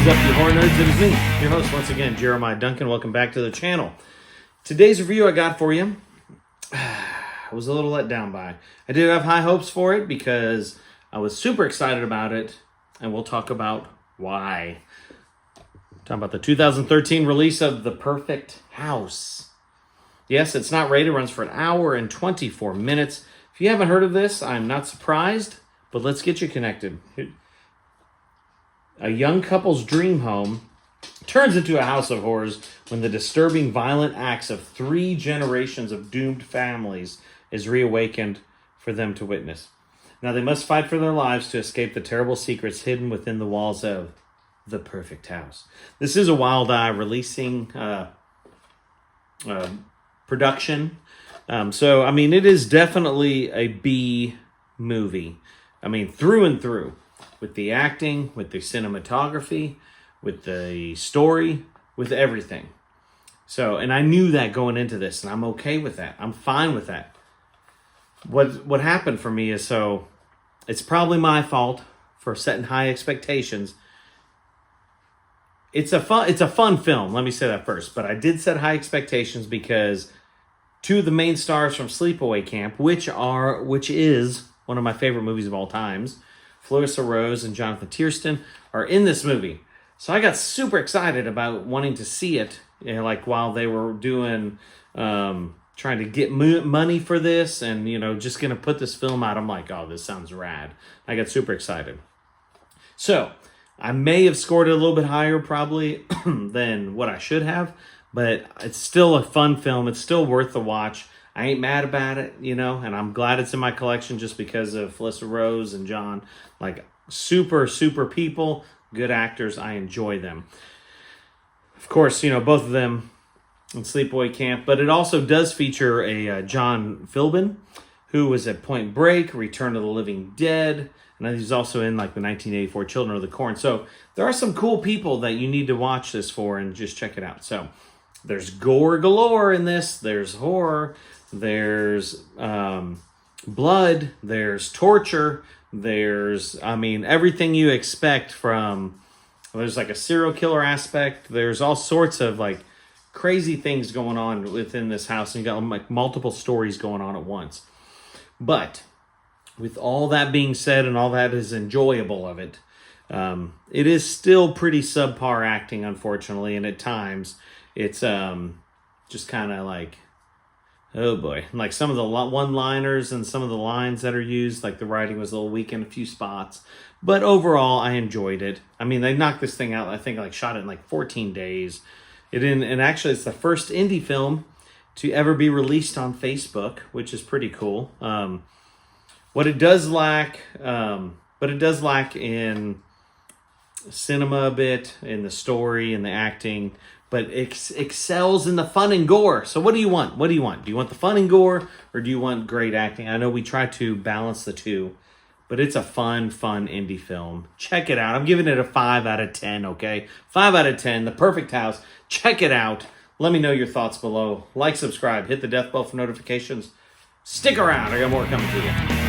is up, you horror nerds? It is me, your host once again, Jeremiah Duncan. Welcome back to the channel. Today's review I got for you, I was a little let down by. I did have high hopes for it because I was super excited about it, and we'll talk about why. Talking about the 2013 release of The Perfect House. Yes, it's not rated, runs for an hour and 24 minutes. If you haven't heard of this, I'm not surprised, but let's get you connected. A young couple's dream home turns into a house of horrors when the disturbing violent acts of 3 generations of doomed families is reawakened for them to witness. Now they must fight for their lives to escape the terrible secrets hidden within the walls of The Perfect House. This is a Wild Eye releasing production. So, I mean, it is definitely a B movie. I mean, through and through. With the acting, with the cinematography, with the story, with everything. So, and I knew that going into this, and I'm okay with that. I'm fine with that. What happened for me is, so it's probably my fault for setting high expectations. It's a fun film. Let me say that first. But I did set high expectations because 2 of the main stars from Sleepaway Camp, which is one of my favorite movies of all times, Felissa Rose and Jonathan Tiersten, are in this movie. So I got super excited about wanting to see it, you know, like while they were doing, trying to get money for this and, you know, just going to put this film out. I'm like, oh, this sounds rad. I got super excited. So I may have scored it a little bit higher probably than what I should have, but it's still a fun film. It's still worth the watch. I ain't mad about it, you know, and I'm glad it's in my collection just because of Felissa Rose and John. Like, super, super people, good actors. I enjoy them. Of course, you know, both of them in Sleepaway Camp, but it also does feature a John Philbin, who was at Point Break, Return of the Living Dead, and he's also in, like, the 1984 Children of the Corn. So there are some cool people that you need to watch this for and just check it out. So there's gore galore in this. There's horror. There's blood, there's torture, there's, I mean, everything you expect from, there's like a serial killer aspect, there's all sorts of like crazy things going on within this house, and you got like multiple stories going on at once. But with all that being said and all that is enjoyable of it, it is still pretty subpar acting, unfortunately, and at times it's just kind of like, oh boy. Like some of the one-liners and some of the lines that are used, like the writing was a little weak in a few spots. But overall, I enjoyed it. I mean, they knocked this thing out, I think, like shot it in like 14 days. And actually, it's the first indie film to ever be released on Facebook, which is pretty cool. What it does lack, in cinema a bit, in the story and the acting, but it excels in the fun and gore. So what do you want? What do you want? Do you want the fun and gore, or do you want great acting? I know we try to balance the two, but it's a fun indie film. Check it out. I'm giving it a 5 out of 10, okay? 5 out of 10, The Perfect House. Check it out. Let me know your thoughts below. Like, subscribe, hit the death bell for notifications. Stick around. I got more coming to you.